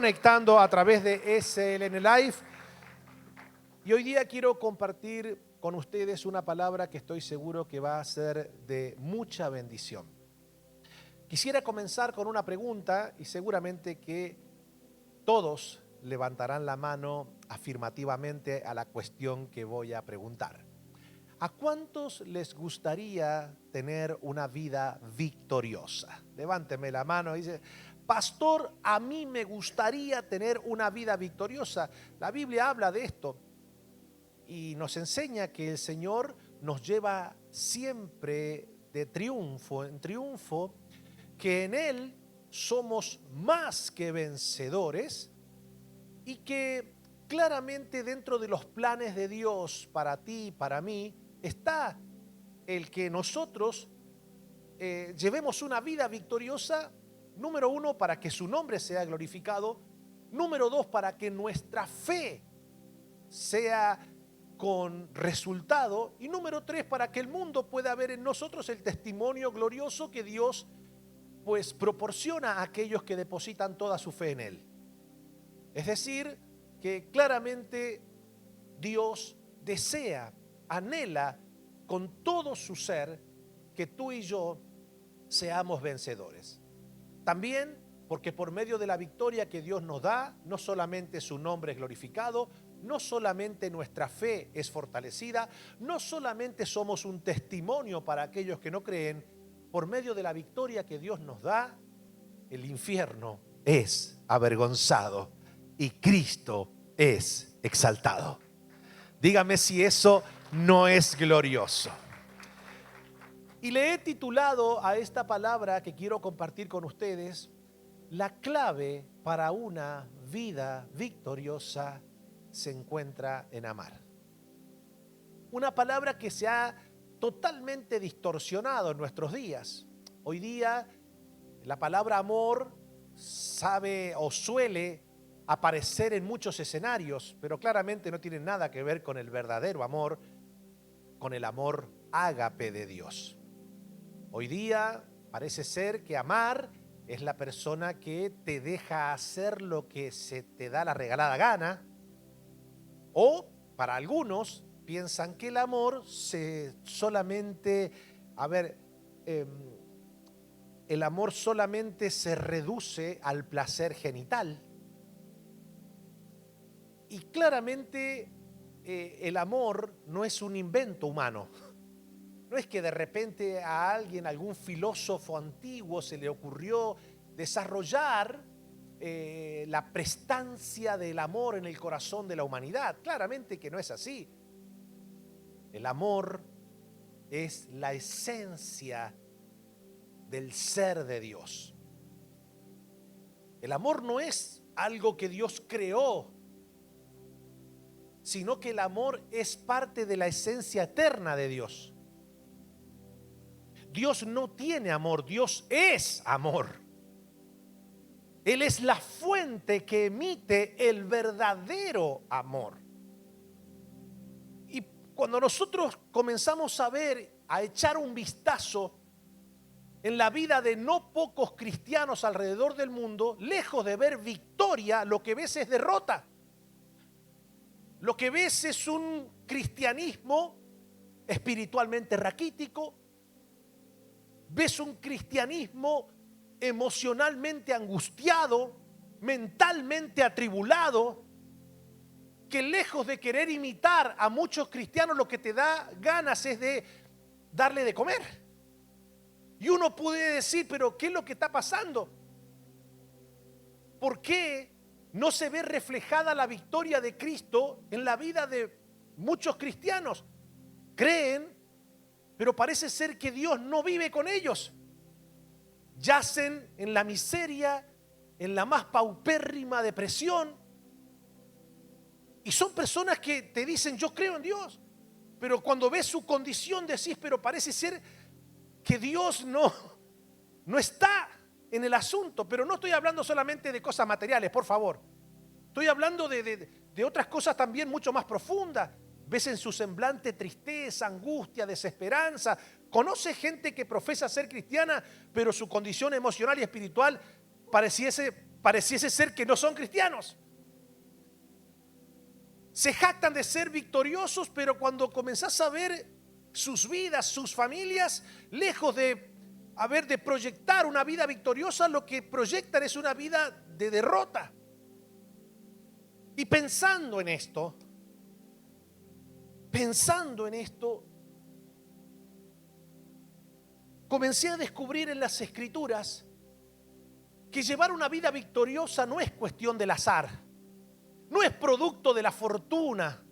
conectando a través de SLN Live. Y hoy día quiero compartir con ustedes una palabra que estoy seguro que va a ser de mucha bendición. Quisiera comenzar con una pregunta y seguramente que todos levantarán la mano afirmativamente a la cuestión que voy a preguntar. ¿A cuántos les gustaría tener una vida victoriosa? Levánteme la mano y dice: pastor, a mí me gustaría tener una vida victoriosa. La Biblia habla de esto y nos enseña que el Señor nos lleva siempre de triunfo en triunfo, que en Él somos más que vencedores y que claramente dentro de los planes de Dios para ti y para mí está el que nosotros llevemos una vida victoriosa, número uno, para que su nombre sea glorificado, número dos, para que nuestra fe sea con resultado, y número tres, para que el mundo pueda ver en nosotros el testimonio glorioso que Dios pues proporciona a aquellos que depositan toda su fe en Él. Es decir, que claramente Dios desea, anhela con todo su ser que tú y yo seamos vencedores. También porque por medio de la victoria que Dios nos da, no solamente su nombre es glorificado, no solamente nuestra fe es fortalecida, no solamente somos un testimonio para aquellos que no creen, por medio de la victoria que Dios nos da, el infierno es avergonzado y Cristo es exaltado. Dígame si eso no es glorioso. Y le he titulado a esta palabra que quiero compartir con ustedes: la clave para una vida victoriosa se encuentra en amar. Una palabra que se ha totalmente distorsionado en nuestros días. Hoy día la palabra amor sabe o suele aparecer en muchos escenarios, pero claramente no tiene nada que ver con el verdadero amor, con el amor ágape de Dios. Hoy día parece ser que amar es la persona que te deja hacer lo que se te da la regalada gana, o para algunos piensan que el amor el amor solamente se reduce al placer genital. Y claramente el amor no es un invento humano. No es que de repente a alguien, algún filósofo antiguo se le ocurrió desarrollar la prestancia del amor en el corazón de la humanidad. Claramente que no es así. El amor es la esencia del ser de Dios. El amor no es algo que Dios creó, sino que el amor es parte de la esencia eterna de Dios. Dios no tiene amor, Dios es amor. Él es la fuente que emite el verdadero amor. Y cuando nosotros comenzamos a echar un vistazo en la vida de no pocos cristianos alrededor del mundo, lejos de ver victoria, lo que ves es derrota. Lo que ves es un cristianismo espiritualmente raquítico. Ves un cristianismo emocionalmente angustiado, mentalmente atribulado, que lejos de querer imitar a muchos cristianos, lo que te da ganas es de darle de comer. Y uno puede decir: pero ¿qué es lo que está pasando? ¿Por qué no se ve reflejada la victoria de Cristo en la vida de muchos cristianos? Creen, pero parece ser que Dios no vive con ellos. Yacen en la miseria, en la más paupérrima depresión. Y son personas que te dicen: yo creo en Dios. Pero cuando ves su condición decís: pero parece ser que Dios no está en el asunto. Pero no estoy hablando solamente de cosas materiales, por favor. Estoy hablando de otras cosas también mucho más profundas. Ves en su semblante tristeza, angustia, desesperanza. Conoce gente que profesa ser cristiana, pero su condición emocional y espiritual pareciese pareciese ser que no son cristianos. Se jactan de ser victoriosos, pero cuando comenzás a ver sus vidas, sus familias, lejos de proyectar una vida victoriosa, lo que proyectan es una vida de derrota. Y pensando en esto, comencé a descubrir en las Escrituras que llevar una vida victoriosa no es cuestión del azar, no es producto de la fortuna,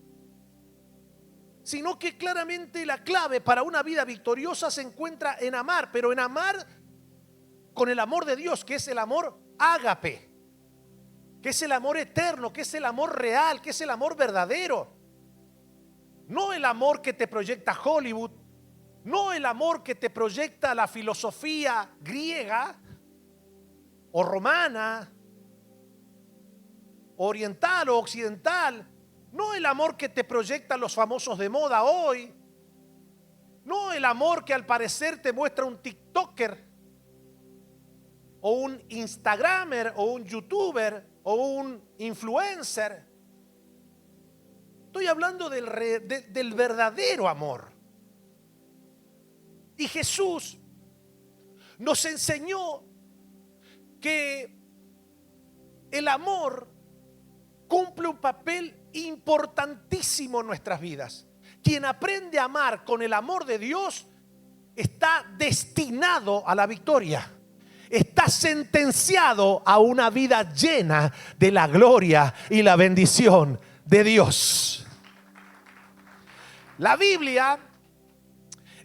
sino que claramente la clave para una vida victoriosa se encuentra en amar, pero en amar con el amor de Dios, que es el amor ágape, que es el amor eterno, que es el amor real, que es el amor verdadero. No el amor que te proyecta Hollywood, no el amor que te proyecta la filosofía griega o romana, oriental o occidental, no el amor que te proyectan los famosos de moda hoy, no el amor que al parecer te muestra un TikToker o un Instagramer o un YouTuber o un influencer. Estoy hablando del verdadero amor. Y Jesús nos enseñó que el amor cumple un papel importantísimo en nuestras vidas. Quien aprende a amar con el amor de Dios está destinado a la victoria. Está sentenciado a una vida llena de la gloria y la bendición de Dios. La Biblia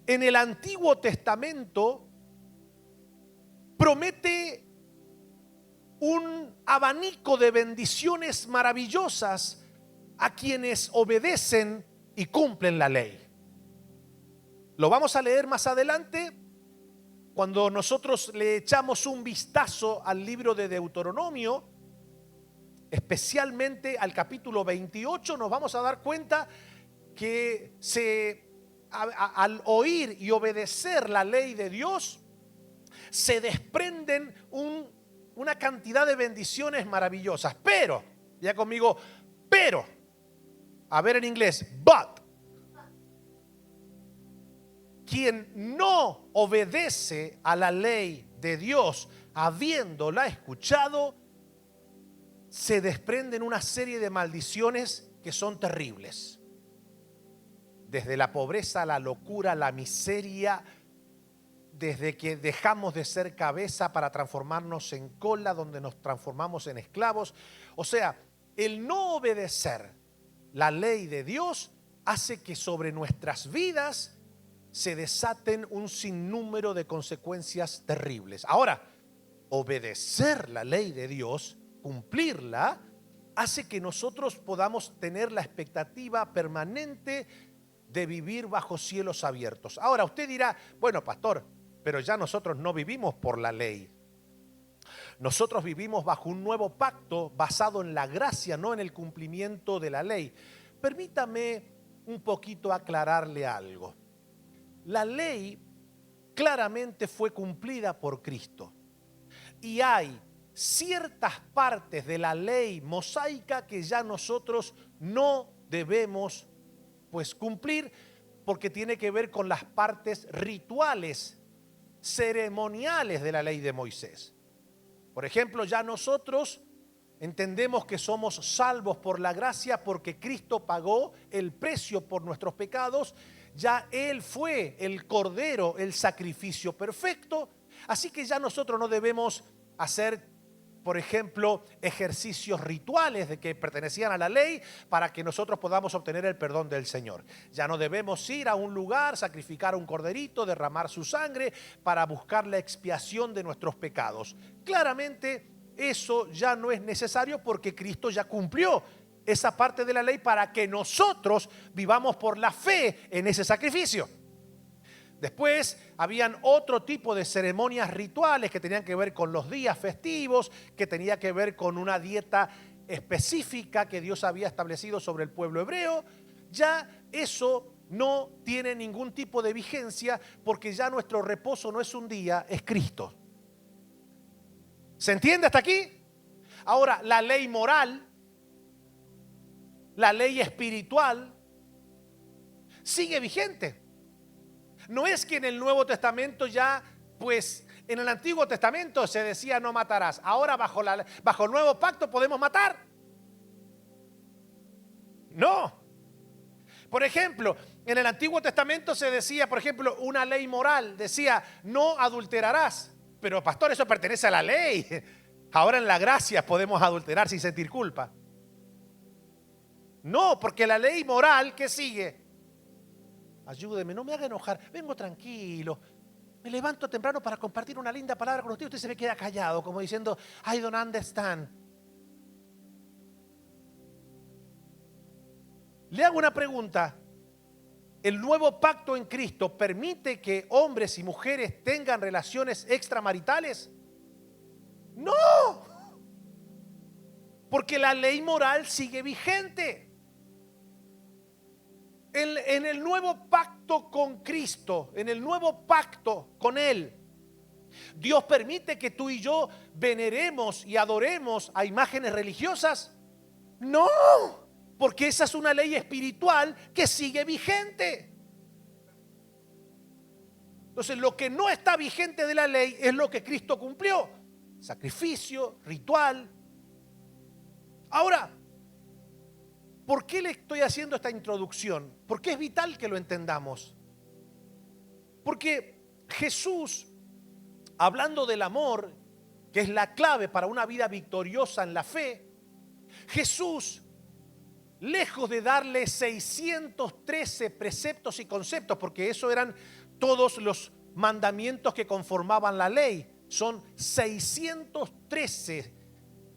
en el Antiguo Testamento promete un abanico de bendiciones maravillosas a quienes obedecen y cumplen la ley. Lo vamos a leer más adelante cuando nosotros le echamos un vistazo al libro de Deuteronomio, especialmente al capítulo 28, nos vamos a dar cuenta que al oír y obedecer la ley de Dios se desprenden una cantidad de bendiciones maravillosas. Pero, ya conmigo, pero, a ver en inglés, but, quien no obedece a la ley de Dios, habiéndola escuchado, se desprenden una serie de maldiciones que son terribles. Desde la pobreza, la locura, la miseria, desde que dejamos de ser cabeza para transformarnos en cola, donde nos transformamos en esclavos. O sea, el no obedecer la ley de Dios hace que sobre nuestras vidas se desaten un sinnúmero de consecuencias terribles. Ahora, obedecer la ley de Dios, cumplirla, hace que nosotros podamos tener la expectativa permanente de vivir bajo cielos abiertos. Ahora usted dirá, bueno, pastor, pero ya nosotros no vivimos por la ley. Nosotros vivimos bajo un nuevo pacto basado en la gracia, no en el cumplimiento de la ley. Permítame un poquito aclararle algo. La ley claramente fue cumplida por Cristo. Y hay ciertas partes de la ley mosaica que ya nosotros no debemos cumplir, porque tiene que ver con las partes rituales, ceremoniales de la ley de Moisés. Por ejemplo, ya nosotros entendemos que somos salvos por la gracia porque Cristo pagó el precio por nuestros pecados. Ya Él fue el cordero, el sacrificio perfecto. Así que ya nosotros no debemos hacer, por ejemplo, ejercicios rituales de que pertenecían a la ley para que nosotros podamos obtener el perdón del Señor. Ya no debemos ir a un lugar, sacrificar un corderito, derramar su sangre para buscar la expiación de nuestros pecados. Claramente eso ya no es necesario porque Cristo ya cumplió esa parte de la ley para que nosotros vivamos por la fe en ese sacrificio. Después habían otro tipo de ceremonias rituales que tenían que ver con los días festivos, que tenía que ver con una dieta específica que Dios había establecido sobre el pueblo hebreo. Ya eso no tiene ningún tipo de vigencia porque ya nuestro reposo no es un día, es Cristo. ¿Se entiende hasta aquí? Ahora, la ley moral, la ley espiritual, sigue vigente. No es que en el Nuevo Testamento ya, pues en el Antiguo Testamento se decía no matarás. Ahora bajo el nuevo pacto podemos matar. No. Por ejemplo, en el Antiguo Testamento se decía, por ejemplo, una ley moral, decía no adulterarás. Pero pastor, eso pertenece a la ley. Ahora en la gracia podemos adulterar sin sentir culpa. No, porque la ley moral que sigue, ayúdeme, no me haga enojar, vengo tranquilo, me levanto temprano para compartir una linda palabra con usted. Usted se me queda callado como diciendo, I don't understand. Le hago una pregunta. ¿El nuevo pacto en Cristo permite que hombres y mujeres tengan relaciones extramaritales? No, porque la ley moral sigue vigente. En el nuevo pacto con Cristo, en el nuevo pacto con Él, Dios permite que tú y yo veneremos y adoremos a imágenes religiosas. No, porque esa es una ley espiritual que sigue vigente. Entonces, lo que no está vigente de la ley es lo que Cristo cumplió: sacrificio, ritual. Ahora, ¿por qué le estoy haciendo esta introducción? Porque es vital que lo entendamos. Porque Jesús, hablando del amor, que es la clave para una vida victoriosa en la fe, Jesús, lejos de darle 613 preceptos y conceptos, porque eso eran todos los mandamientos que conformaban la ley, son 613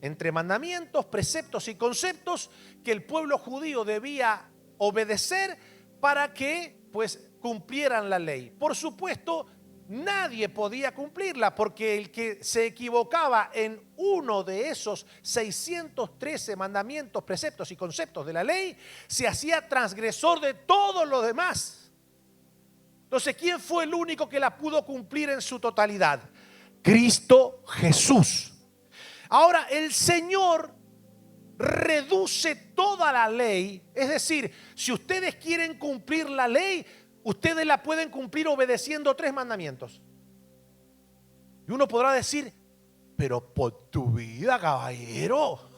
entre mandamientos, preceptos y conceptos que el pueblo judío debía obedecer para que pues cumplieran la ley. Por supuesto, nadie podía cumplirla, porque el que se equivocaba en uno de esos 613 mandamientos, preceptos y conceptos de la ley, se hacía transgresor de todos los demás. Entonces, ¿quién fue el único que la pudo cumplir en su totalidad? Cristo Jesús. Ahora, el Señor reduce toda la ley. Es decir, si ustedes quieren cumplir la ley, ustedes la pueden cumplir obedeciendo 3 mandamientos. Y uno podrá decir, pero por tu vida, caballero,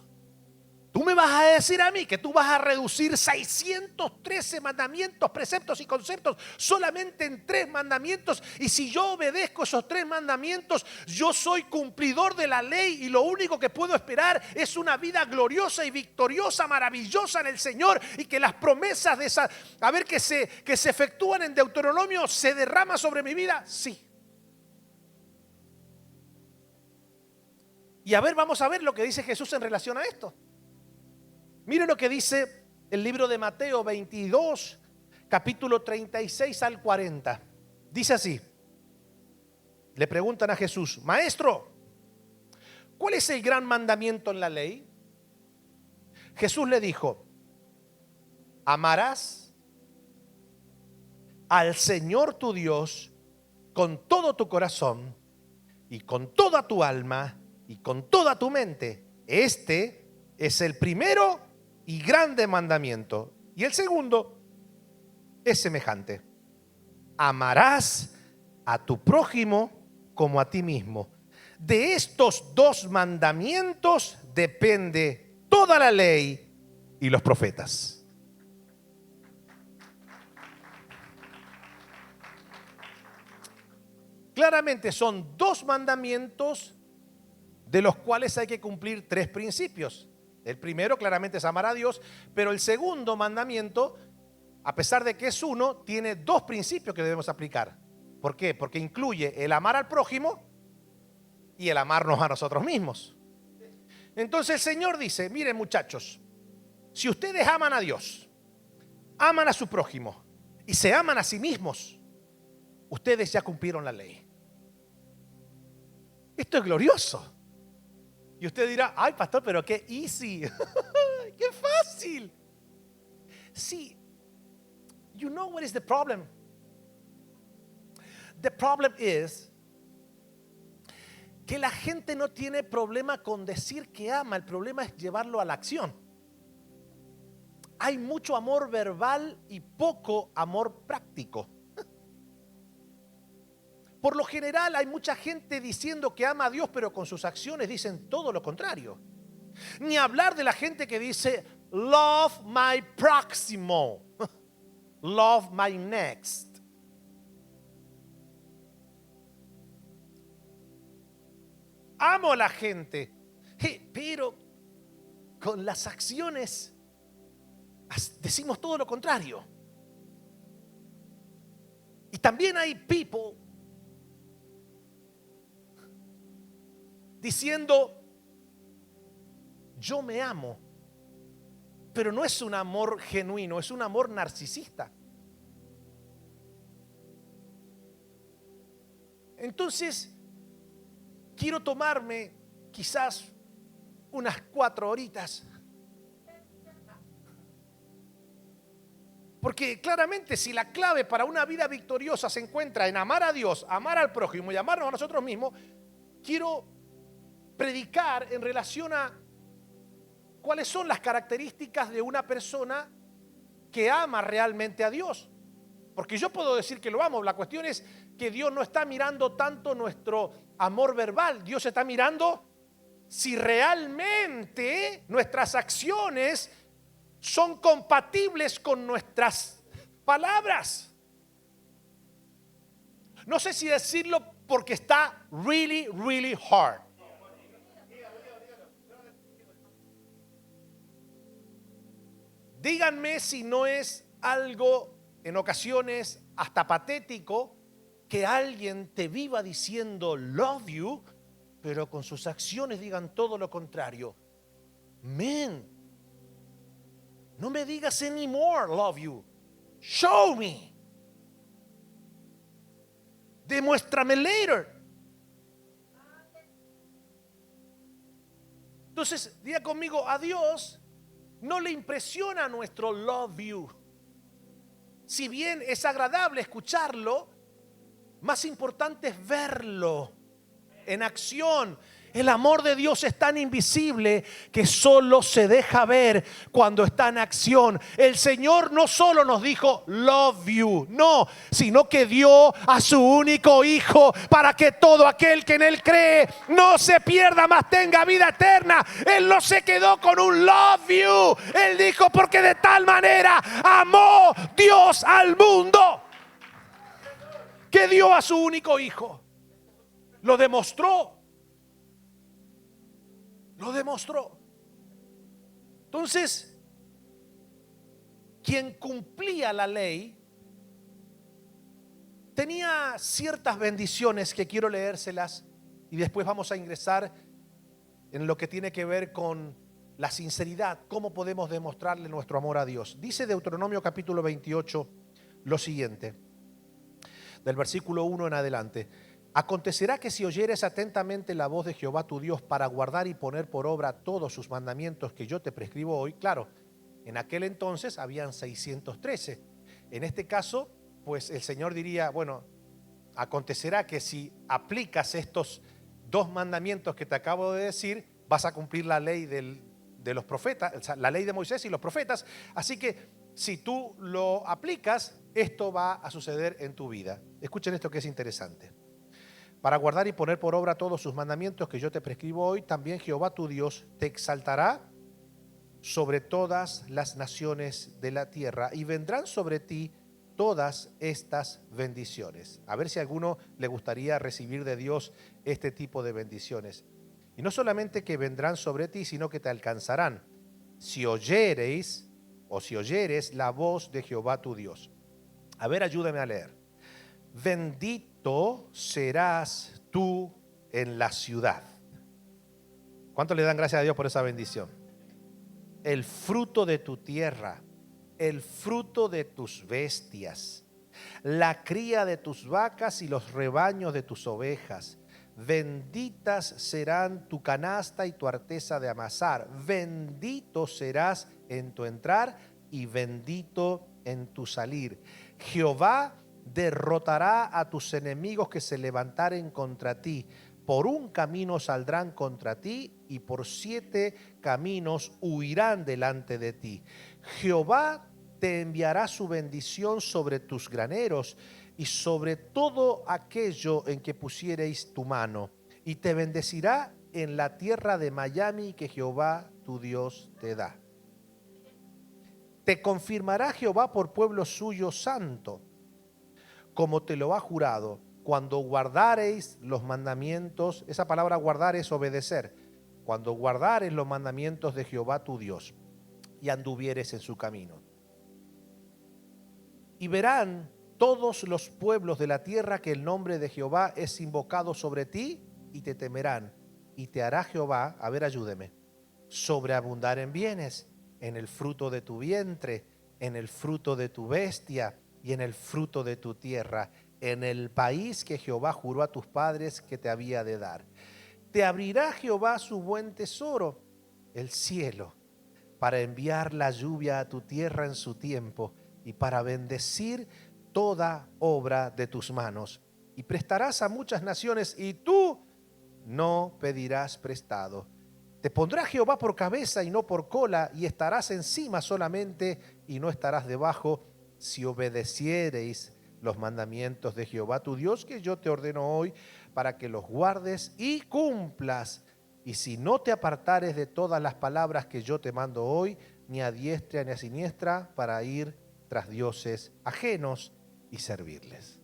tú me vas a decir a mí que tú vas a reducir 613 mandamientos, preceptos y conceptos solamente en 3 mandamientos. Y si yo obedezco esos 3 mandamientos, yo soy cumplidor de la ley, y lo único que puedo esperar es una vida gloriosa y victoriosa, maravillosa en el Señor, y que las promesas de esa, que se efectúan en Deuteronomio se derraman sobre mi vida. Sí. Y vamos a ver lo que dice Jesús en relación a esto. Mire lo que dice el libro de Mateo 22, capítulo 36 al 40. Dice así. Le preguntan a Jesús: Maestro, ¿cuál es el gran mandamiento en la ley? Jesús le dijo: amarás al Señor tu Dios con todo tu corazón y con toda tu alma y con toda tu mente. Este es el primero y grande mandamiento. Y el segundo es semejante: amarás a tu prójimo como a ti mismo. De estos 2 mandamientos depende toda la ley y los profetas. Claramente son 2 mandamientos de los cuales hay que cumplir 3 principios. El primero claramente es amar a Dios, pero el segundo mandamiento, a pesar de que es uno, tiene 2 principios que debemos aplicar. ¿Por qué? Porque incluye el amar al prójimo y el amarnos a nosotros mismos. Entonces el Señor dice: miren, muchachos, si ustedes aman a Dios, aman a su prójimo y se aman a sí mismos, ustedes ya cumplieron la ley. Esto es glorioso. Y usted dirá: ay, pastor, pero qué easy, qué fácil. Sí, you know what is the problem? The problem is que la gente no tiene problema con decir que ama, el problema es llevarlo a la acción. Hay mucho amor verbal y poco amor práctico. Por lo general hay mucha gente diciendo que ama a Dios, pero con sus acciones dicen todo lo contrario. Ni hablar de la gente que dice, love my próximo, love my next. Amo a la gente, pero con las acciones decimos todo lo contrario. Y también hay people diciendo, yo me amo, pero no es un amor genuino, es un amor narcisista. Entonces, quiero tomarme quizás unas 4 horitas. Porque claramente si la clave para una vida victoriosa se encuentra en amar a Dios, amar al prójimo y amarnos a nosotros mismos, quiero predicar en relación a cuáles son las características de una persona que ama realmente a Dios. Porque yo puedo decir que lo amo, la cuestión es que Dios no está mirando tanto nuestro amor verbal, Dios está mirando si realmente nuestras acciones son compatibles con nuestras palabras. No sé si decirlo porque está really, really hard. Díganme si no es algo en ocasiones hasta patético que alguien te viva diciendo love you, pero con sus acciones digan todo lo contrario. Man, no me digas anymore love you. Show me. Demuéstrame later. Entonces, diga conmigo, a Dios no le impresiona nuestro love you. Si bien es agradable escucharlo, más importante es verlo en acción. El amor de Dios es tan invisible que solo se deja ver cuando está en acción. El Señor no solo nos dijo love you, no, sino que dio a su único Hijo para que todo aquel que en Él cree no se pierda, mas tenga vida eterna. Él no se quedó con un love you. Él dijo, porque de tal manera amó Dios al mundo que dio a su único Hijo. Lo demostró. Lo demostró. Entonces, quien cumplía la ley tenía ciertas bendiciones que quiero leérselas y después vamos a ingresar en lo que tiene que ver con la sinceridad, cómo podemos demostrarle nuestro amor a Dios. Dice Deuteronomio capítulo 28 lo siguiente, del versículo 1 en adelante. Acontecerá que si oyeres atentamente la voz de Jehová tu Dios para guardar y poner por obra todos sus mandamientos que yo te prescribo hoy, claro, en aquel entonces habían 613. En este caso, pues el Señor diría, bueno, acontecerá que si aplicas estos 2 mandamientos que te acabo de decir, vas a cumplir la ley de los profetas, o sea, la ley de Moisés y los profetas. Así que si tú lo aplicas, esto va a suceder en tu vida. Escuchen esto que es interesante. Para guardar y poner por obra todos sus mandamientos que yo te prescribo hoy, también Jehová tu Dios te exaltará sobre todas las naciones de la tierra y vendrán sobre ti todas estas bendiciones. A ver si a alguno le gustaría recibir de Dios este tipo de bendiciones. Y no solamente que vendrán sobre ti, sino que te alcanzarán si oyereis o si oyeres la voz de Jehová tu Dios. A ver, ayúdame a leer. Bendito serás tú en la ciudad. ¿Cuánto le dan gracias a Dios por esa bendición? El fruto de tu tierra, el fruto de tus bestias, la cría de tus vacas y los rebaños de tus ovejas. Benditas serán tu canasta y tu arteza de amasar. Bendito serás en tu entrar y bendito en tu salir. Jehová derrotará a tus enemigos que se levantaren contra ti. Por un camino saldrán contra ti y por 7 caminos huirán delante de ti. Jehová te enviará su bendición sobre tus graneros y sobre todo aquello en que pusiereis tu mano, y te bendecirá en la tierra de Miami que Jehová tu Dios te da. Te confirmará Jehová por pueblo suyo santo, como te lo ha jurado, cuando guardareis los mandamientos. Esa palabra guardar es obedecer. Cuando guardareis los mandamientos de Jehová tu Dios y anduvieres en su camino. Y verán todos los pueblos de la tierra que el nombre de Jehová es invocado sobre ti, y te temerán. Y te hará Jehová, a ver, ayúdeme, sobreabundar en bienes, en el fruto de tu vientre, en el fruto de tu bestia y en el fruto de tu tierra, en el país que Jehová juró a tus padres que te había de dar. Te abrirá Jehová su buen tesoro, el cielo, para enviar la lluvia a tu tierra en su tiempo y para bendecir toda obra de tus manos. Y prestarás a muchas naciones y tú no pedirás prestado. Te pondrá Jehová por cabeza y no por cola, y estarás encima solamente y no estarás debajo, si obedeciereis los mandamientos de Jehová tu Dios, que yo te ordeno hoy, para que los guardes y cumplas. Y si no te apartares de todas las palabras que yo te mando hoy, ni a diestra ni a siniestra, para ir tras dioses ajenos y servirles.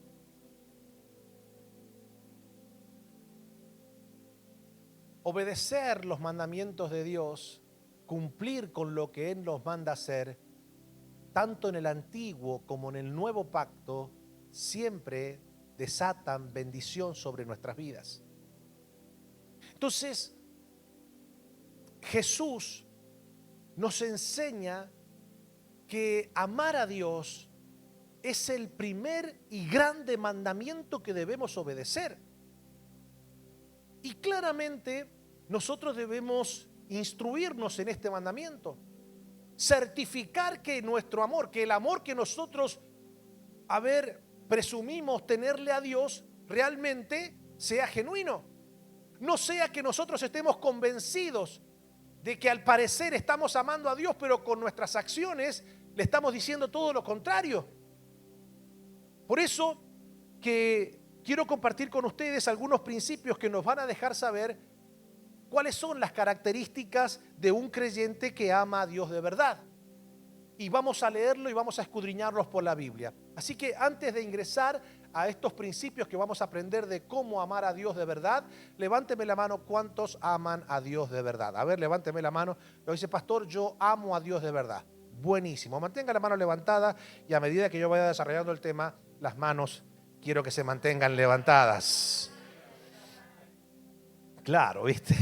Obedecer los mandamientos de Dios, cumplir con lo que Él nos manda hacer, tanto en el antiguo como en el nuevo pacto, siempre desatan bendición sobre nuestras vidas. Entonces, Jesús nos enseña que amar a Dios es el primer y grande mandamiento que debemos obedecer. Y claramente nosotros debemos instruirnos en este mandamiento, certificar que nuestro amor, que el amor que nosotros, presumimos tenerle a Dios, realmente sea genuino. No sea que nosotros estemos convencidos de que al parecer estamos amando a Dios, pero con nuestras acciones le estamos diciendo todo lo contrario. Por eso que quiero compartir con ustedes algunos principios que nos van a dejar saber cuáles son las características de un creyente que ama a Dios de verdad. Y vamos a leerlo y vamos a escudriñarlos por la Biblia. Así que antes de ingresar a estos principios que vamos a aprender de cómo amar a Dios de verdad, levánteme la mano, ¿cuántos aman a Dios de verdad? A ver, levánteme la mano. Lo dice, pastor, yo amo a Dios de verdad. Buenísimo, mantenga la mano levantada y a medida que yo vaya desarrollando el tema, las manos quiero que se mantengan levantadas. Claro, ¿viste?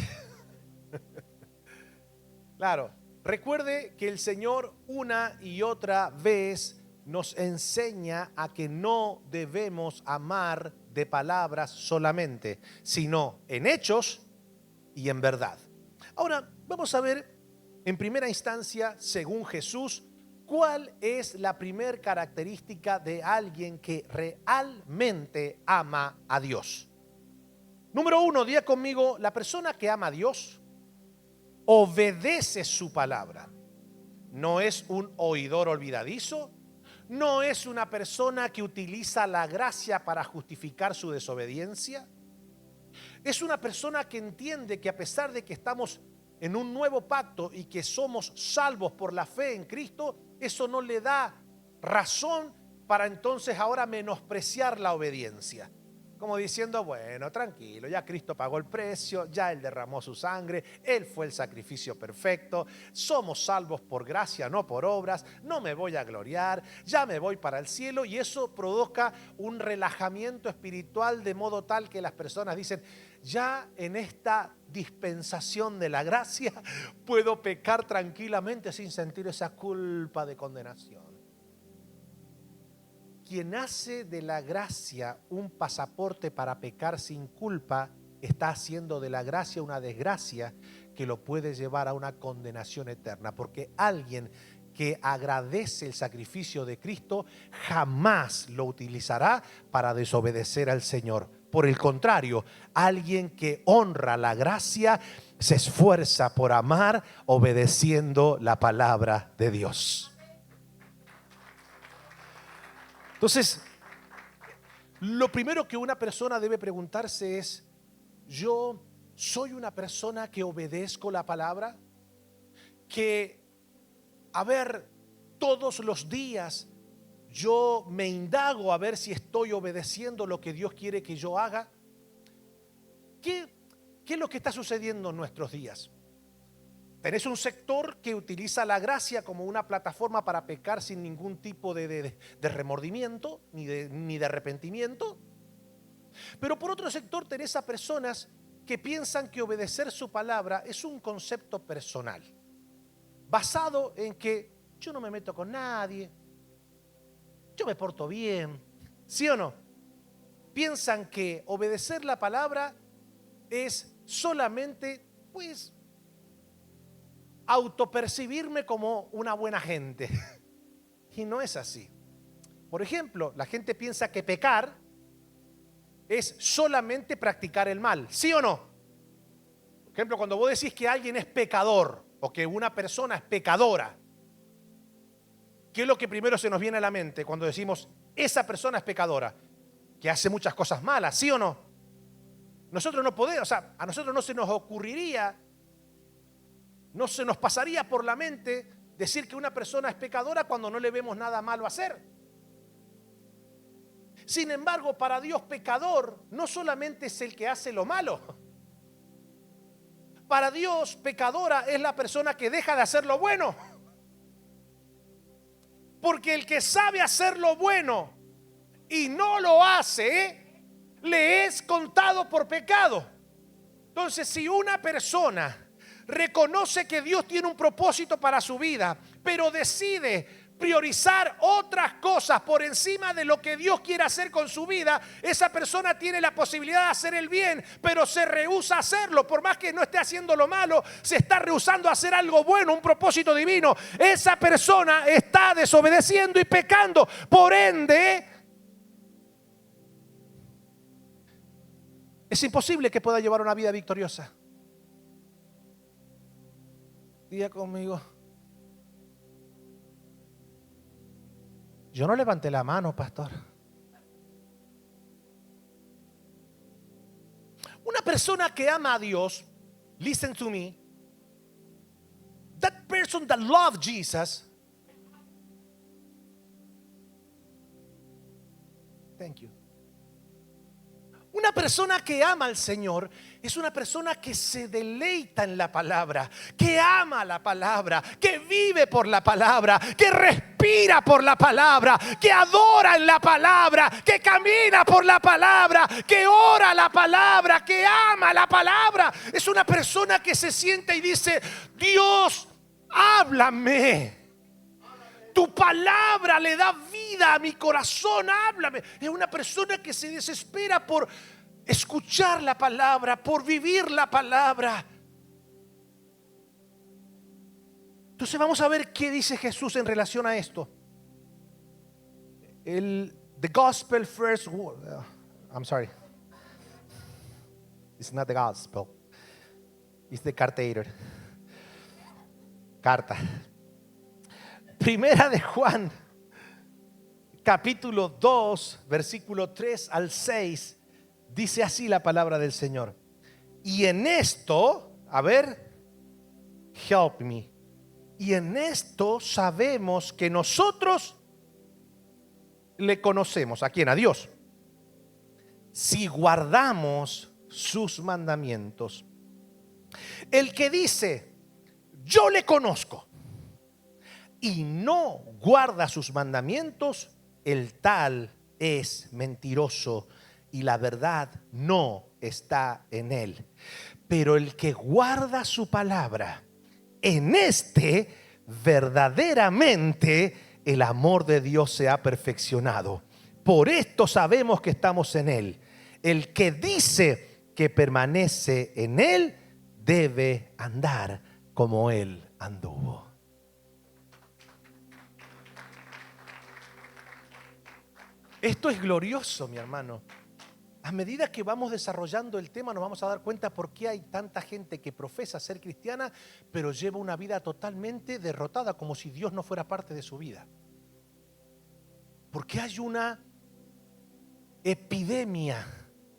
Claro. Recuerde que el Señor una y otra vez nos enseña a que no debemos amar de palabras solamente, sino en hechos y en verdad. Ahora, vamos a ver en primera instancia, según Jesús, cuál es la primer característica de alguien que realmente ama a Dios. Número 1, diga conmigo, la persona que ama a Dios obedece su palabra. No es un oidor olvidadizo, no es una persona que utiliza la gracia para justificar su desobediencia. Es una persona que entiende que a pesar de que estamos en un nuevo pacto y que somos salvos por la fe en Cristo, eso no le da razón para entonces ahora menospreciar la obediencia. Como diciendo, bueno, tranquilo, ya Cristo pagó el precio, ya Él derramó su sangre, Él fue el sacrificio perfecto, somos salvos por gracia, no por obras, no me voy a gloriar, ya me voy para el cielo, y eso provoca un relajamiento espiritual de modo tal que las personas dicen, ya en esta dispensación de la gracia puedo pecar tranquilamente sin sentir esa culpa de condenación. Quien hace de la gracia un pasaporte para pecar sin culpa, está haciendo de la gracia una desgracia que lo puede llevar a una condenación eterna. Porque alguien que agradece el sacrificio de Cristo jamás lo utilizará para desobedecer al Señor. Por el contrario, alguien que honra la gracia se esfuerza por amar obedeciendo la palabra de Dios. Entonces, lo primero que una persona debe preguntarse es: ¿yo soy una persona que obedezco la palabra? Que, todos los días yo me indago a ver si estoy obedeciendo lo que Dios quiere que yo haga. ¿Qué es lo que está sucediendo en nuestros días? Tenés un sector que utiliza la gracia como una plataforma para pecar sin ningún tipo de remordimiento ni de arrepentimiento. Pero por otro sector tenés a personas que piensan que obedecer su palabra es un concepto personal, basado en que yo no me meto con nadie, yo me porto bien, ¿sí o no? Piensan que obedecer la palabra es solamente, autopercibirme como una buena gente. Y no es así. Por ejemplo, la gente piensa que pecar es solamente practicar el mal, ¿sí o no? Por ejemplo, cuando vos decís que alguien es pecador o que una persona es pecadora, ¿qué es lo que primero se nos viene a la mente cuando decimos esa persona es pecadora? Que hace muchas cosas malas, ¿sí o no? Nosotros no podemos, a nosotros no se nos ocurriría, no se nos pasaría por la mente decir que una persona es pecadora cuando no le vemos nada malo hacer. Sin embargo, para Dios, pecador no solamente es el que hace lo malo. Para Dios, pecadora es la persona que deja de hacer lo bueno. Porque el que sabe hacer lo bueno y no lo hace, le es contado por pecado. Entonces, si una persona reconoce que Dios tiene un propósito para su vida, pero decide priorizar otras cosas por encima de lo que Dios quiere hacer con su vida, esa persona tiene la posibilidad de hacer el bien, pero se rehúsa a hacerlo. Por más que no esté haciendo lo malo, se está rehusando a hacer algo bueno, un propósito divino. Esa persona está desobedeciendo y pecando. Por ende, es imposible que pueda llevar una vida victoriosa. Diga conmigo: yo no levanté la mano, pastor. Una persona que ama a Dios, listen to me, that person that loves Jesus, thank you. Una persona que ama al Señor es una persona que se deleita en la palabra, que ama la palabra, que vive por la palabra, que respira por la palabra, que adora en la palabra, que camina por la palabra, que ora la palabra, que ama la palabra. Es una persona que se siente y dice: Dios, háblame. Tu palabra le da vida a mi corazón, háblame. Es una persona que se desespera por escuchar la palabra, por vivir la palabra. Entonces vamos a ver qué dice Jesús en relación a esto. The gospel first, I'm sorry. It's not the gospel. It's the cartator. Carta. Primera de Juan, capítulo 2, versículo 3 al 6, dice así la palabra del Señor. Y en esto, help me. Y en esto sabemos que nosotros le conocemos. ¿A quién? A Dios. Si guardamos sus mandamientos. El que dice: yo le conozco, y no guarda sus mandamientos, el tal es mentiroso y la verdad no está en él. Pero el que guarda su palabra, en este verdaderamente el amor de Dios se ha perfeccionado. Por esto sabemos que estamos en él. El que dice que permanece en él debe andar como él anduvo. Esto es glorioso, mi hermano. A medida que vamos desarrollando el tema nos vamos a dar cuenta por qué hay tanta gente que profesa ser cristiana, pero lleva una vida totalmente derrotada, como si Dios no fuera parte de su vida. Porque hay una epidemia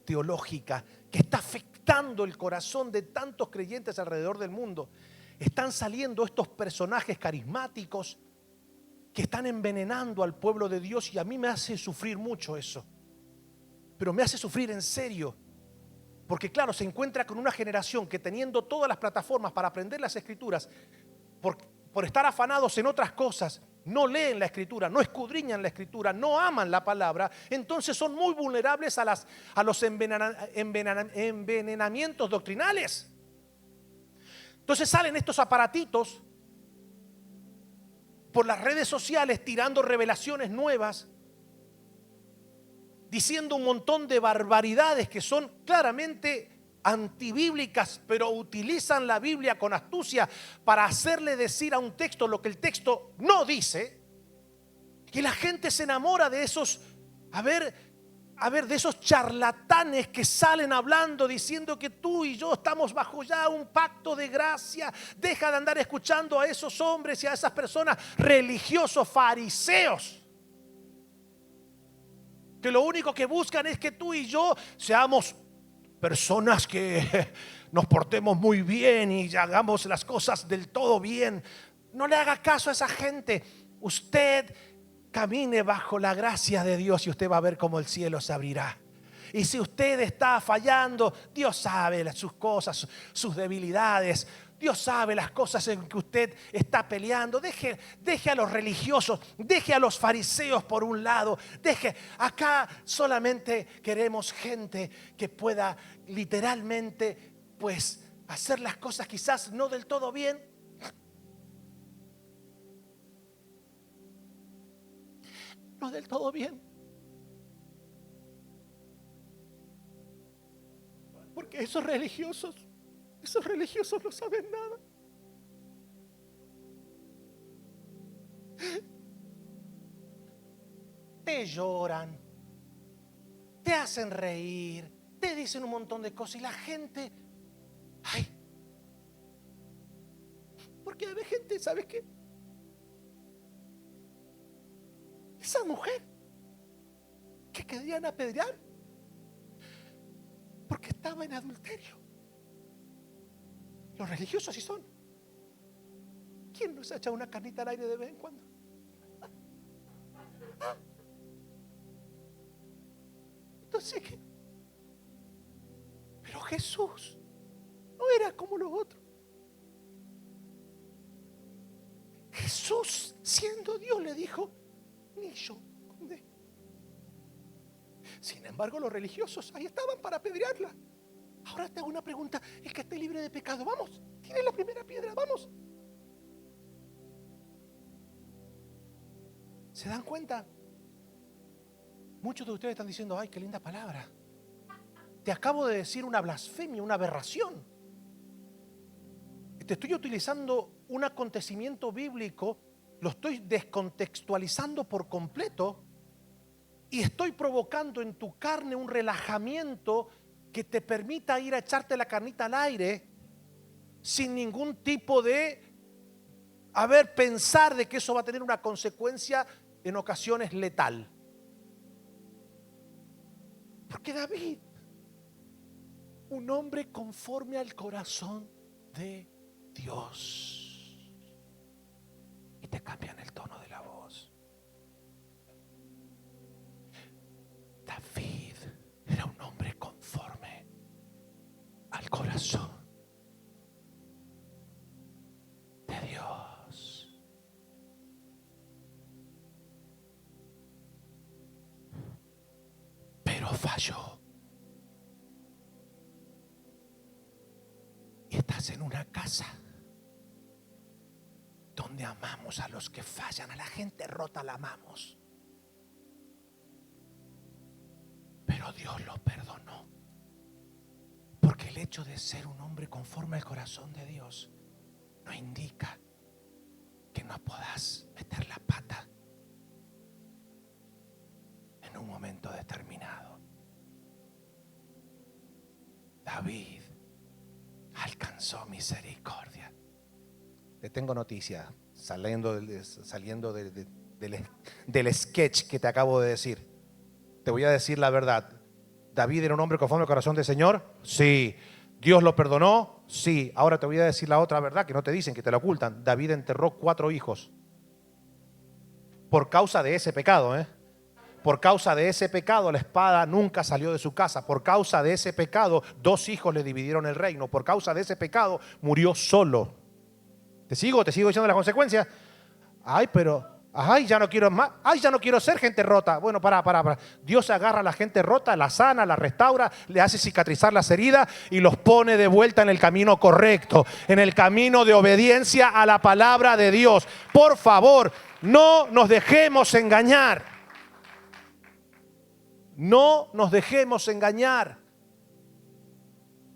teológica que está afectando el corazón de tantos creyentes alrededor del mundo. Están saliendo estos personajes carismáticos que están envenenando al pueblo de Dios, y a mí me hace sufrir mucho eso. Pero me hace sufrir en serio, porque claro, se encuentra con una generación que, teniendo todas las plataformas para aprender las Escrituras, por estar afanados en otras cosas, no leen la Escritura, no escudriñan la Escritura, no aman la palabra. Entonces son muy vulnerables a los envenenamientos doctrinales. Entonces salen estos aparatitos por las redes sociales tirando revelaciones nuevas, diciendo un montón de barbaridades que son claramente antibíblicas, pero utilizan la Biblia con astucia para hacerle decir a un texto lo que el texto no dice. Y la gente se enamora de esos, de esos charlatanes que salen hablando, diciendo que tú y yo estamos bajo ya un pacto de gracia. Deja de andar escuchando a esos hombres y a esas personas religiosos, fariseos, que lo único que buscan es que tú y yo seamos personas que nos portemos muy bien y hagamos las cosas del todo bien. No le haga caso a esa gente. Usted camine bajo la gracia de Dios y usted va a ver cómo el cielo se abrirá. Y si usted está fallando, Dios sabe sus cosas, sus debilidades. Dios sabe las cosas en que usted está peleando. Deje a los religiosos, deje a los fariseos por un lado. Acá solamente queremos gente que pueda literalmente, pues, hacer las cosas quizás no del todo bien. No del todo bien. Porque esos religiosos no saben nada. Te lloran, te hacen reír, te dicen un montón de cosas y la gente, porque hay gente, ¿sabes qué? Esa mujer que querían apedrear porque estaba en adulterio. Los religiosos sí son. ¿Quién nos echa una carnita al aire de vez en cuando? Entonces, ¿qué? Pero Jesús no era como los otros. Jesús, siendo Dios, le dijo: ni yo condeno. Sin embargo, los religiosos ahí estaban para apedrearla. Ahora te hago una pregunta: el que esté libre de pecado, vamos, tire la primera piedra, vamos. ¿Se dan cuenta? Muchos de ustedes están diciendo: ay, qué linda palabra. Te acabo de decir una blasfemia, una aberración. Te estoy utilizando un acontecimiento bíblico, lo estoy descontextualizando por completo y estoy provocando en tu carne un relajamiento que te permita ir a echarte la carnita al aire sin ningún tipo de pensar de que eso va a tener una consecuencia en ocasiones letal. Porque David, un hombre conforme al corazón de Dios, y te cambian el tono de la voz. David era un hombre conforme al corazón de Dios. Pero falló. Y estás en una casa donde amamos a los que fallan, a la gente rota la amamos. Pero Dios lo perdonó. Porque el hecho de ser un hombre conforme al corazón de Dios no indica que no puedas meter la pata en un momento determinado. David alcanzó misericordia. Le tengo noticia, saliendo del sketch que te acabo de decir. Te voy a decir la verdad. ¿David era un hombre conforme al corazón del Señor? Sí. ¿Dios lo perdonó? Sí. Ahora te voy a decir la otra verdad que no te dicen, que te la ocultan. David enterró 4 hijos por causa de ese pecado, Por causa de ese pecado la espada nunca salió de su casa. Por causa de ese pecado 2 hijos le dividieron el reino. Por causa de ese pecado murió solo. ¿Te sigo diciendo las consecuencias? Ya no quiero más. Ya no quiero ser gente rota. Bueno, para. Dios agarra a la gente rota, la sana, la restaura, le hace cicatrizar las heridas y los pone de vuelta en el camino correcto, en el camino de obediencia a la palabra de Dios. Por favor, no nos dejemos engañar. No nos dejemos engañar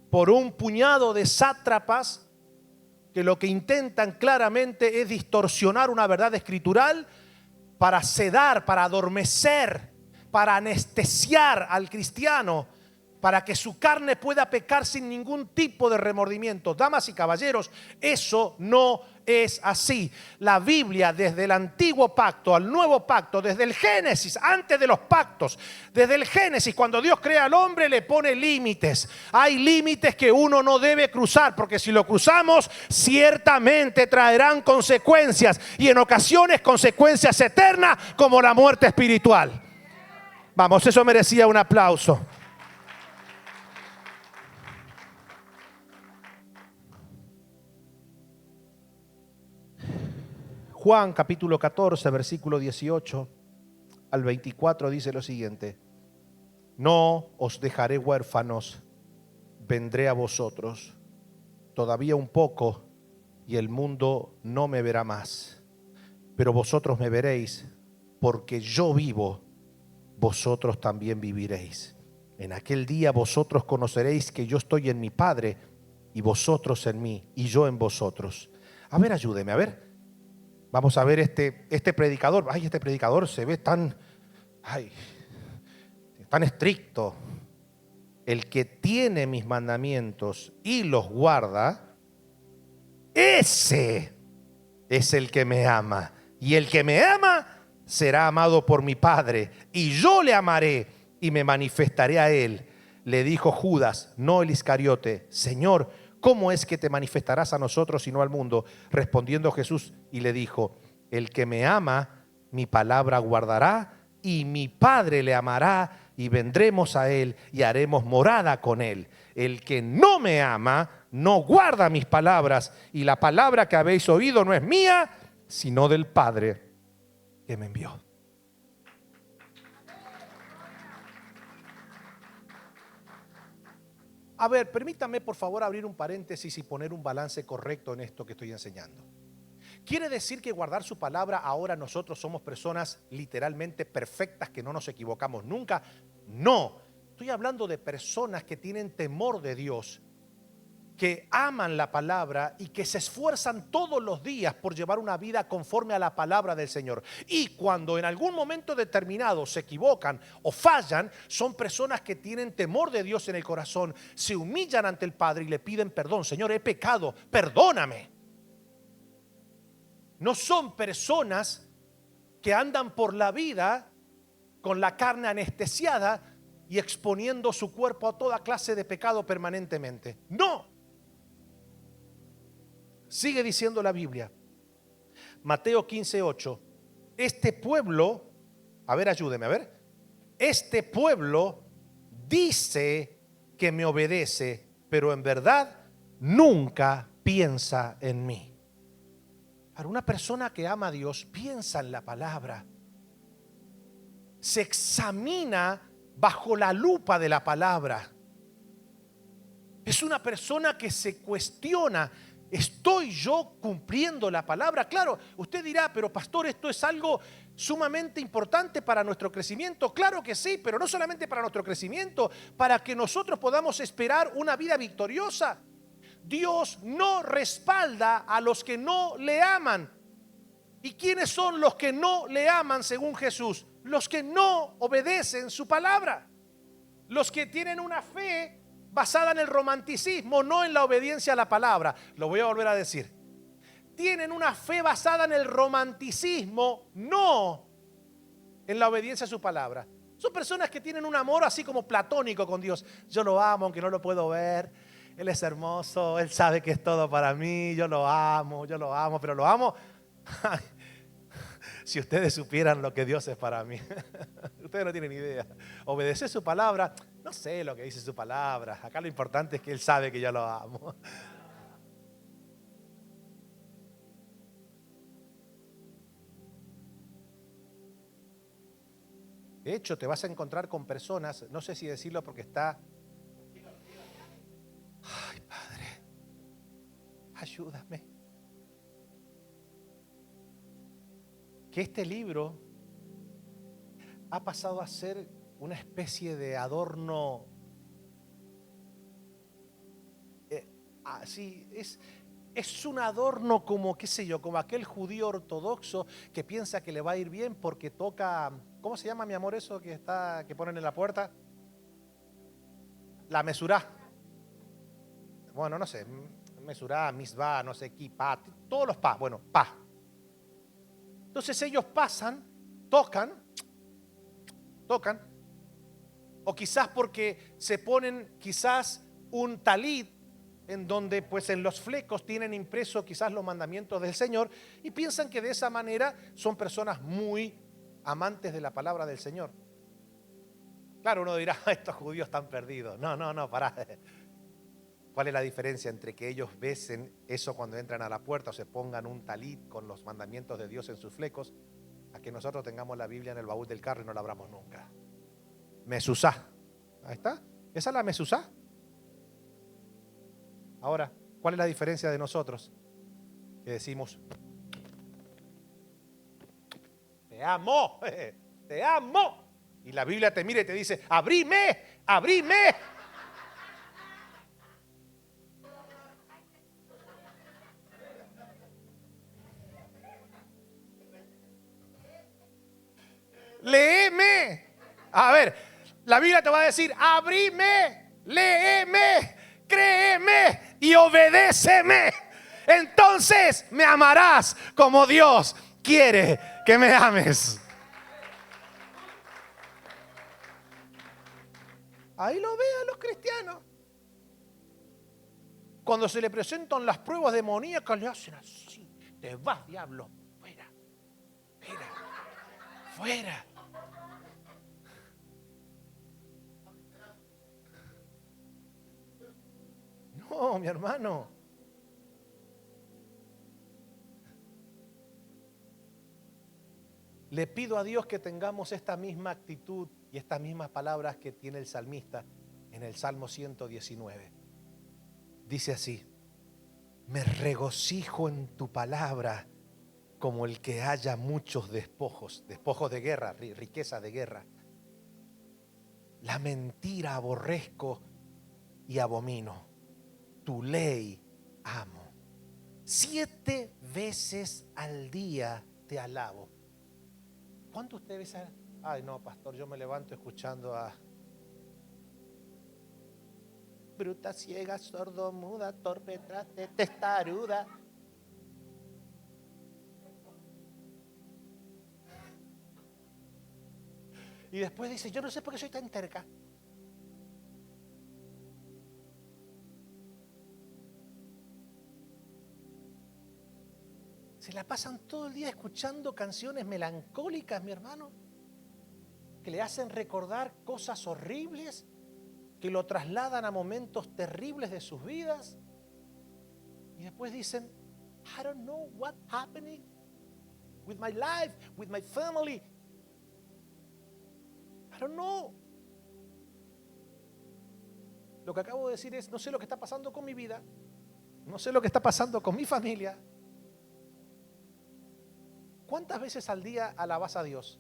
por un puñado de sátrapas que lo que intentan claramente es distorsionar una verdad escritural para sedar, para adormecer, para anestesiar al cristiano, para que su carne pueda pecar sin ningún tipo de remordimiento. Damas y caballeros, eso no es así. La Biblia, desde el antiguo pacto al nuevo pacto, desde el Génesis, antes de los pactos, desde el Génesis, cuando Dios crea al hombre, le pone límites. Hay límites que uno no debe cruzar, porque si lo cruzamos, ciertamente traerán consecuencias, y en ocasiones consecuencias eternas, como la muerte espiritual. Vamos, eso merecía un aplauso. Juan capítulo 14, versículo 18 al 24 dice lo siguiente: no os dejaré huérfanos, vendré a vosotros. Todavía un poco y el mundo no me verá más, pero vosotros me veréis, porque yo vivo, vosotros también viviréis. En aquel día vosotros conoceréis que yo estoy en mi Padre, y vosotros en mí, y yo en vosotros. A ver, ayúdeme, a ver. Vamos a ver este predicador. Este predicador se ve tan estricto. El que tiene mis mandamientos y los guarda, ese es el que me ama. Y el que me ama será amado por mi Padre, y yo le amaré y me manifestaré a él. Le dijo Judas, no el Iscariote: Señor, ¿cómo es que te manifestarás a nosotros y no al mundo? Respondiendo Jesús y le dijo: el que me ama, mi palabra guardará, y mi Padre le amará, y vendremos a él y haremos morada con él. El que no me ama, no guarda mis palabras, y la palabra que habéis oído no es mía, sino del Padre que me envió. A ver, permítame por favor abrir un paréntesis y poner un balance correcto en esto que estoy enseñando. ¿Quiere decir que guardar su palabra ahora nosotros somos personas literalmente perfectas, que no nos equivocamos nunca? No, estoy hablando de personas que tienen temor de Dios, que aman la palabra y que se esfuerzan todos los días por llevar una vida conforme a la palabra del Señor. Y cuando en algún momento determinado se equivocan o fallan, son personas que tienen temor de Dios en el corazón, se humillan ante el Padre y le piden perdón. Señor, he pecado, perdóname. No son personas que andan por la vida con la carne anestesiada y exponiendo su cuerpo a toda clase de pecado permanentemente. No. Sigue diciendo la Biblia, Mateo 15:8. Este pueblo, a ver, ayúdeme, a ver. Este pueblo dice que me obedece, pero en verdad nunca piensa en mí. Para una persona que ama a Dios, piensa en la palabra, se examina bajo la lupa de la palabra. Es una persona que se cuestiona: ¿estoy yo cumpliendo la palabra? Claro, usted dirá, pero pastor, esto es algo sumamente importante para nuestro crecimiento. Claro que sí, pero no solamente para nuestro crecimiento, para que nosotros podamos esperar una vida victoriosa. Dios no respalda a los que no le aman. ¿Y quiénes son los que no le aman según Jesús? Los que no obedecen su palabra. Los que tienen una fe basada en el romanticismo, no en la obediencia a la palabra. Lo voy a volver a decir. Tienen una fe basada en el romanticismo, no en la obediencia a su palabra. Son personas que tienen un amor así como platónico con Dios. Yo lo amo aunque no lo puedo ver. Él es hermoso, Él sabe que es todo para mí. Yo lo amo, pero lo amo. Si ustedes supieran lo que Dios es para mí. Ustedes no tienen idea. Obedecer su palabra, no sé lo que dice su palabra. Acá lo importante es que Él sabe que yo lo amo. De hecho, te vas a encontrar con personas, no sé si decirlo porque está... Ay, Padre, ayúdame. Que este libro ha pasado a ser una especie de adorno. Así es un adorno como, qué sé yo, como aquel judío ortodoxo que piensa que le va a ir bien porque toca, ¿cómo se llama, mi amor, eso que ponen en la puerta? La mesurá. Bueno, no sé, mesurá, misbah, no sé, kipá, todos los pa, bueno, pa. Entonces ellos pasan, tocan, o quizás porque se ponen quizás un talit en donde pues en los flecos tienen impreso quizás los mandamientos del Señor y piensan que de esa manera son personas muy amantes de la palabra del Señor. Claro, uno dirá, estos judíos están perdidos. No, pará. ¿Cuál es la diferencia entre que ellos besen eso cuando entran a la puerta o se pongan un talit con los mandamientos de Dios en sus flecos, a que nosotros tengamos la Biblia en el baúl del carro y no la abramos nunca? Mesuzá. Ahí está. Esa es la mesuzá. Ahora, ¿cuál es la diferencia de nosotros? Que decimos, te amo, te amo. Y la Biblia te mira y te dice, abrime, abrime. Léeme. A ver, la Biblia te va a decir, abrime, léeme, créeme y obedéceme. Entonces me amarás como Dios quiere que me ames. Ahí lo ve a los cristianos. Cuando se le presentan las pruebas demoníacas, le hacen así. Te vas, diablo, fuera, fuera, fuera. No, mi hermano. Le pido a Dios que tengamos esta misma actitud y estas mismas palabras que tiene el salmista en el Salmo 119. Dice así, me regocijo en tu palabra como el que haya muchos despojos, despojos de guerra, riqueza de guerra. La mentira aborrezco y abomino, tu ley amo. 7 veces al día te alabo. ¿Cuánto usted ve? Ay, no, pastor, yo me levanto escuchando a bruta, ciega, sordomuda, torpe, traste, testaruda. Y después dice, yo no sé por qué soy tan terca. Se la pasan todo el día escuchando canciones melancólicas, mi hermano, que le hacen recordar cosas horribles, que lo trasladan a momentos terribles de sus vidas. Y después dicen, I don't know what's happening with my life, with my family. I don't know. Lo que acabo de decir es, no sé lo que está pasando con mi vida, no sé lo que está pasando con mi familia. ¿Cuántas veces al día alabas a Dios?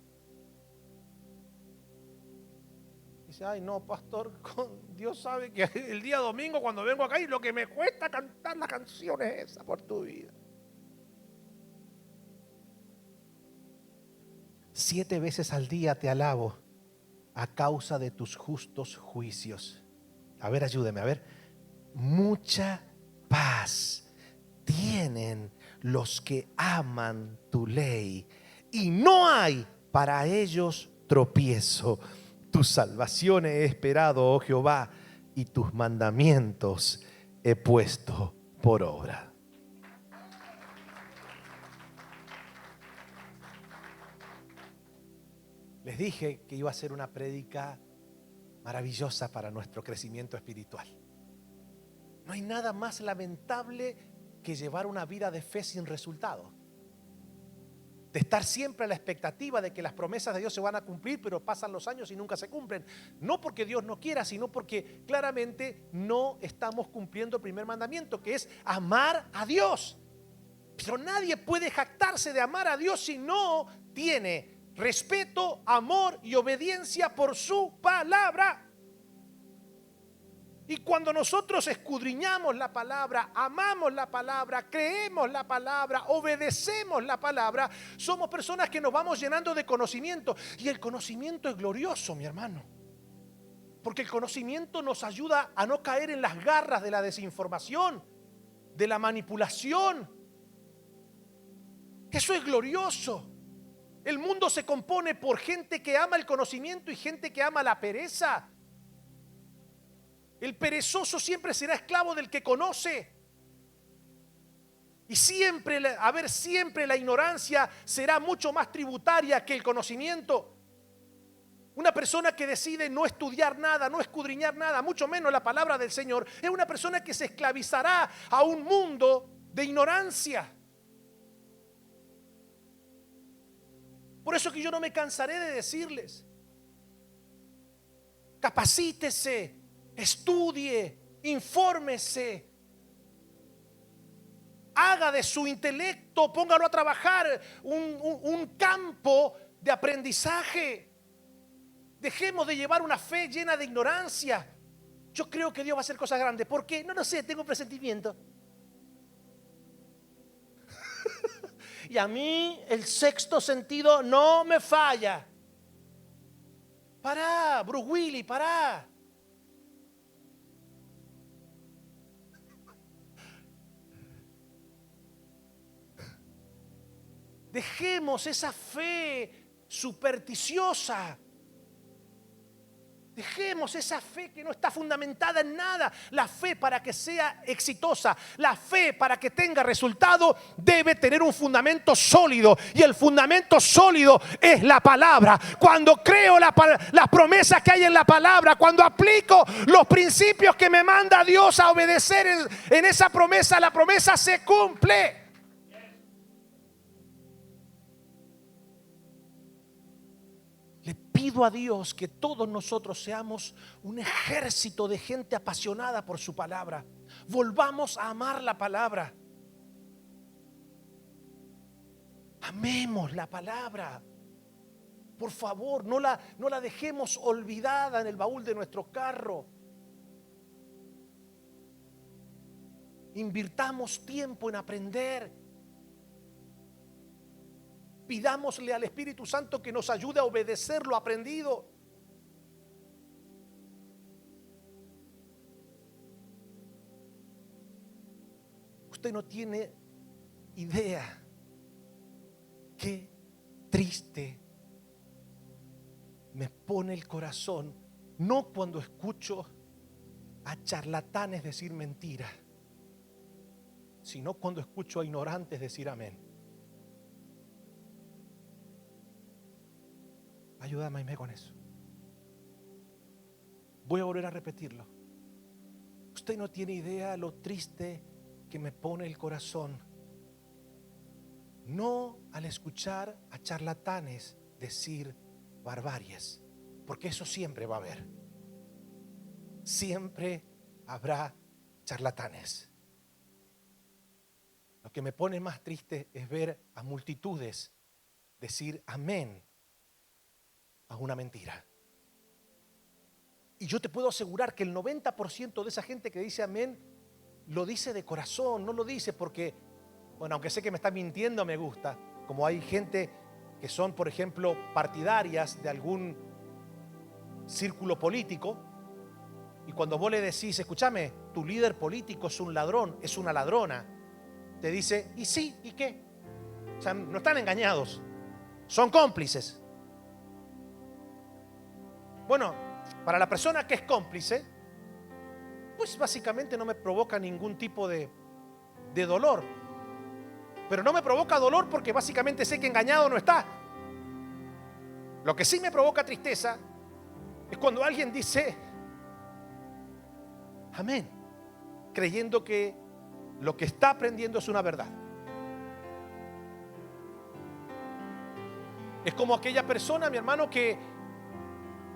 Dice, ay no, pastor, Dios sabe que el día domingo cuando vengo acá y lo que me cuesta cantar la canción es esa por tu vida. 7 veces al día te alabo a causa de tus justos juicios. A ver, ayúdeme, a ver. Mucha paz tienen los que aman tu ley y no hay para ellos tropiezo. Tu salvación he esperado, oh Jehová, y tus mandamientos he puesto por obra. Les dije que iba a ser una prédica maravillosa para nuestro crecimiento espiritual. No hay nada más lamentable que llevar una vida de fe sin resultado. De estar siempre a la expectativa de que las promesas de Dios se van a cumplir, pero pasan los años y nunca se cumplen. No porque Dios no quiera, sino porque claramente no estamos cumpliendo el primer mandamiento, que es amar a Dios. Pero nadie puede jactarse de amar a Dios si no tiene respeto, amor y obediencia por su palabra. Y cuando nosotros escudriñamos la palabra, amamos la palabra, creemos la palabra, obedecemos la palabra, somos personas que nos vamos llenando de conocimiento. Y el conocimiento es glorioso, mi hermano. Porque el conocimiento nos ayuda a no caer en las garras de la desinformación, de la manipulación. Eso es glorioso. El mundo se compone por gente que ama el conocimiento y gente que ama la pereza. El perezoso siempre será esclavo del que conoce. Y siempre la ignorancia será mucho más tributaria que el conocimiento. Una persona que decide no estudiar nada, no escudriñar nada, mucho menos la palabra del Señor, es una persona que se esclavizará a un mundo de ignorancia. Por eso que yo no me cansaré de decirles: capacítese, estudie, infórmese, haga de su intelecto, póngalo a trabajar, un campo de aprendizaje. Dejemos de llevar una fe llena de ignorancia. Yo creo que Dios va a hacer cosas grandes. ¿Por qué? No sé, tengo presentimiento. Y a mí el sexto sentido no me falla. Pará, Bruce Willis, pará. Dejemos esa fe supersticiosa. Dejemos esa fe que no está fundamentada en nada. La fe, para que sea exitosa, la fe para que tenga resultado, debe tener un fundamento sólido. Y el fundamento sólido es la palabra. Cuando creo las promesas que hay en la palabra, cuando aplico los principios que me manda Dios a obedecer en esa promesa, la promesa se cumple. Pido a Dios que todos nosotros seamos un ejército de gente apasionada por su palabra. Volvamos a amar la palabra. Amemos la palabra. Por favor, no la dejemos olvidada en el baúl de nuestro carro. Invirtamos tiempo en aprender. Pidámosle al Espíritu Santo que nos ayude a obedecer lo aprendido. Usted no tiene idea qué triste me pone el corazón, no cuando escucho a charlatanes decir mentira, sino cuando escucho a ignorantes decir amén. Ayúdame, Aimé, con eso. Voy a volver a repetirlo. Usted no tiene idea lo triste que me pone el corazón, no al escuchar a charlatanes decir barbaries, porque eso siempre va a haber. Siempre habrá charlatanes. Lo que me pone más triste es ver a multitudes decir amén a una mentira. Y yo te puedo asegurar que el 90% de esa gente que dice amén lo dice de corazón, no lo dice porque, bueno, aunque sé que me está mintiendo, me gusta. Como hay gente que son, por ejemplo, partidarias de algún círculo político Y cuando vos le decís, escúchame, tu líder político es un ladrón, es una ladrona, te dice, y sí, ¿y qué? O sea, no están engañados, son cómplices. Bueno, para la persona que es cómplice, pues básicamente no me provoca ningún tipo de dolor. Pero no me provoca dolor porque básicamente sé que engañado no está. Lo que sí me provoca tristeza es cuando alguien dice amén, creyendo que lo que está aprendiendo es una verdad. Es como aquella persona, mi hermano, que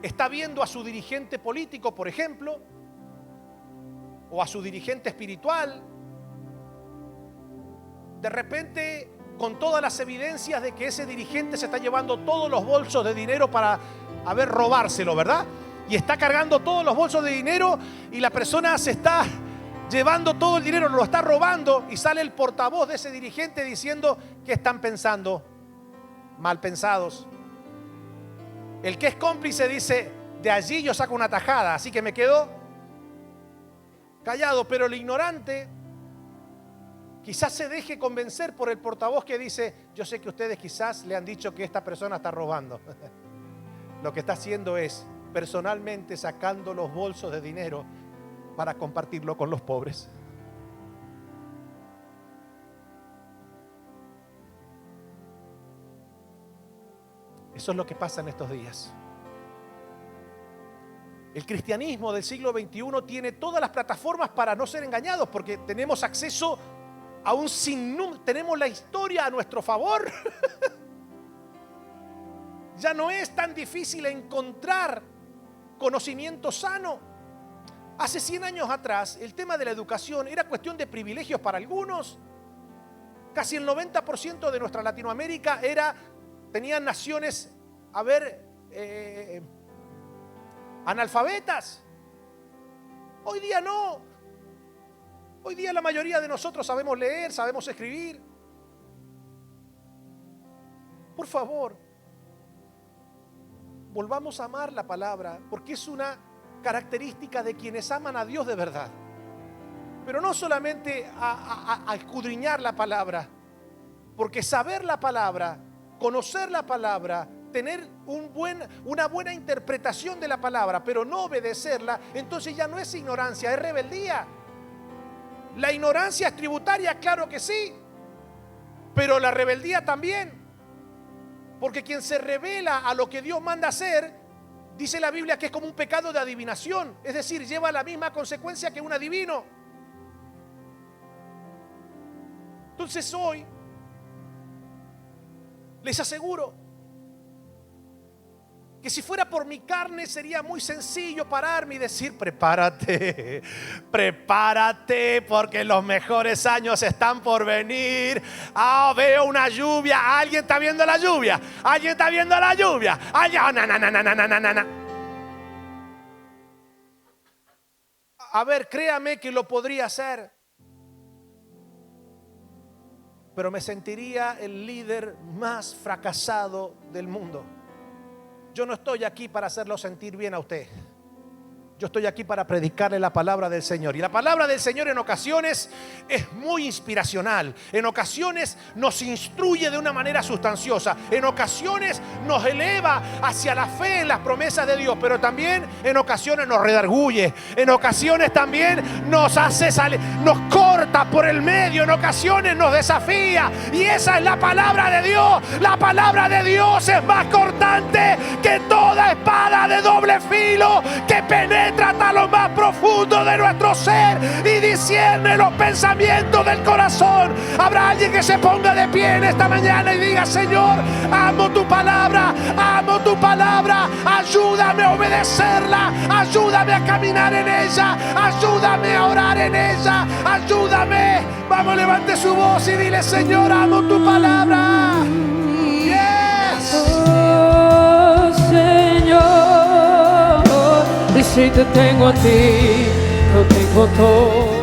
está viendo a su dirigente político, por ejemplo, o a su dirigente espiritual, de repente con todas las evidencias de que ese dirigente se está llevando todos los bolsos de dinero para robárselo, ¿verdad? Y está cargando todos los bolsos de dinero y la persona se está llevando todo el dinero, lo está robando, y sale el portavoz de ese dirigente diciendo: ¿qué están pensando? Mal pensados. El que es cómplice dice: de allí yo saco una tajada, así que me quedo callado. Pero el ignorante quizás se deje convencer por el portavoz que dice: yo sé que ustedes quizás le han dicho que esta persona está robando. Lo que está haciendo es personalmente sacando los bolsos de dinero para compartirlo con los pobres. Eso es lo que pasa en estos días. El cristianismo del siglo XXI tiene todas las plataformas para no ser engañados, porque tenemos acceso a un sinnúmero, tenemos la historia a nuestro favor. Ya no es tan difícil encontrar conocimiento sano. Hace 100 años atrás, el tema de la educación era cuestión de privilegios para algunos. Casi el 90% de nuestra Latinoamérica tenían naciones, analfabetas. Hoy día no. Hoy día la mayoría de nosotros sabemos leer, sabemos escribir. Por favor, volvamos a amar la palabra, porque es una característica de quienes aman a Dios de verdad. Pero no solamente a escudriñar la palabra, porque saber la palabra, conocer la palabra, tener una buena interpretación de la palabra, pero no obedecerla, entonces ya no es ignorancia, es rebeldía. La ignorancia es tributaria, claro que sí, pero la rebeldía también. Porque quien se revela a lo que Dios manda hacer, dice la Biblia que es como un pecado de adivinación, es decir, lleva la misma consecuencia que un adivino. Entonces hoy les aseguro que si fuera por mi carne sería muy sencillo pararme y decir: prepárate, prepárate, porque los mejores años están por venir. Veo una lluvia, alguien está viendo la lluvia, alguien está viendo la lluvia. Créame que lo podría hacer, pero me sentiría el líder más fracasado del mundo. Yo no estoy aquí para hacerlo sentir bien a usted. Yo estoy aquí para predicarle la palabra del Señor. Y la palabra del Señor en ocasiones es muy inspiracional. En ocasiones nos instruye de una manera sustanciosa. En ocasiones nos eleva hacia la fe en las promesas de Dios. Pero también en ocasiones nos redarguye. En ocasiones también nos hace salir, nos corta por el medio. En ocasiones nos desafía. Y esa es la palabra de Dios. La palabra de Dios es más cortante que toda espada de doble filo, que penetra hasta lo más profundo de nuestro ser y discierne los pensamientos del corazón. Habrá alguien que se ponga de pie en esta mañana y diga: Señor, amo tu palabra, ayúdame a obedecerla, ayúdame a caminar en ella, ayúdame a orar en ella, ayúdame. Vamos, levante su voz y dile: Señor, amo tu palabra. Yes. Oh, Señor, y si te tengo a ti, lo tengo todo.